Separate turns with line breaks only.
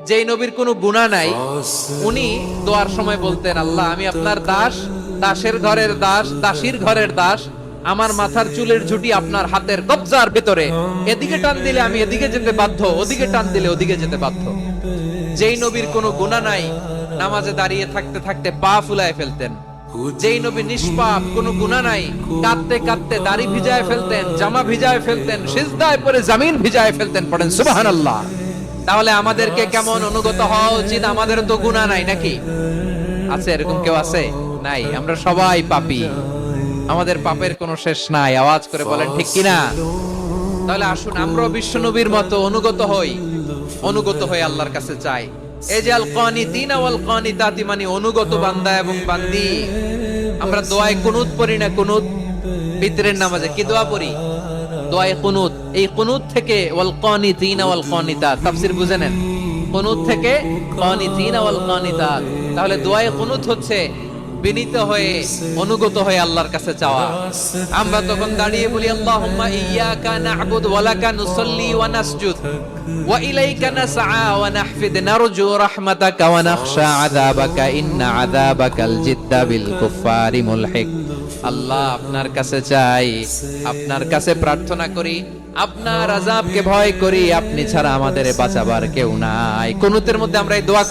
যেই নবীর কোনো গুনাহ নাই উনি দোয়ার সময় বলতেন, আল্লাহ আমি আপনার দাস, দাসের ঘরের দাস, দাসীর ঘরের দাস, আমার মাথার চুলের ঝুঁটি আপনার হাতের কবজার ভিতরে, এদিকে টান দিলে আমি এদিকে যেতে বাধ্য, ওদিকে টান দিলে ওদিকে যেতে বাধ্য। যেই নবীর কোনো গুনাহ নাই নামাজে দাঁড়িয়ে থাকতে থাকতে পা ফুলায় ফেলতেন। যেই নবী নিষ্পাপ, কোনো গুনাহ নাই, কাঁদতে কাঁদতে দাড়ি ভিজায় ফেলতেন, জামা ভিজায় ফেলতেন, সিজদায় পড়ে জমিন ভিজায় ফেলতেন। পড়েন সুবহানাল্লাহ। তাহলে আমাদেরকে কেমন অনুগত হওয়া উচিত? আমাদের তো গুনাহ নাই নাকি? আছে এরকম কেউ আছে? নাই। আমরা সবাই পাপী, আমাদের পাপের কোনো শেষ নাই। আওয়াজ করে বলেন ঠিক কিনা? তাহলে আসুন আমরা বিশ্ব নবীর মতো অনুগত হই, অনুগত হয়ে আল্লাহর কাছে চাই। এই যে আল কানিতিনা ওয়াল কানিতাতি, মানে অনুগত বান্দা এবং বান্দি। আমরা দোয়ায় কুনুত পড়ি না? কুনুত বিতরের নামাজে কি দোয়া পড়ি? দোয়ায়ে কুনুত। এই কুনুত থেকে ওয়াল কানিতিনা ওয়াল কানিতাত তাফসীর বুঝে নেন। কুনুত থেকে কানিতিনা ওয়াল কানিতাত। তাহলে দোয়ায়ে কুনুত হচ্ছে বিনীত হয়ে অনুগত হয়ে আল্লাহর কাছে চাওয়া। আমরা তখন দাঁড়িয়ে বলি, আল্লাহুম্মা ইয়্যাকা না'বুদু ওয়া লাকা নুসাল্লি ওয়া নাসজুদ ওয়া ইলাইকা নাসআ ওয়া নাহফিদ নারজু রাহমাতাকা ওয়া নাখশা আযাবাকা ইন্না আযাবাকাল জিদ্দা বিল কুফফারি মুলহিক। আল্লাহ আপনার কাছে চাই, আপনার কাছে প্রার্থনা করি, আপনার আযাবকে ভয় করি, আপনি ছাড়া আমাদের বাঁচাবার কেউ নাই। কুনুতের মধ্যে আমরা এই দোয়া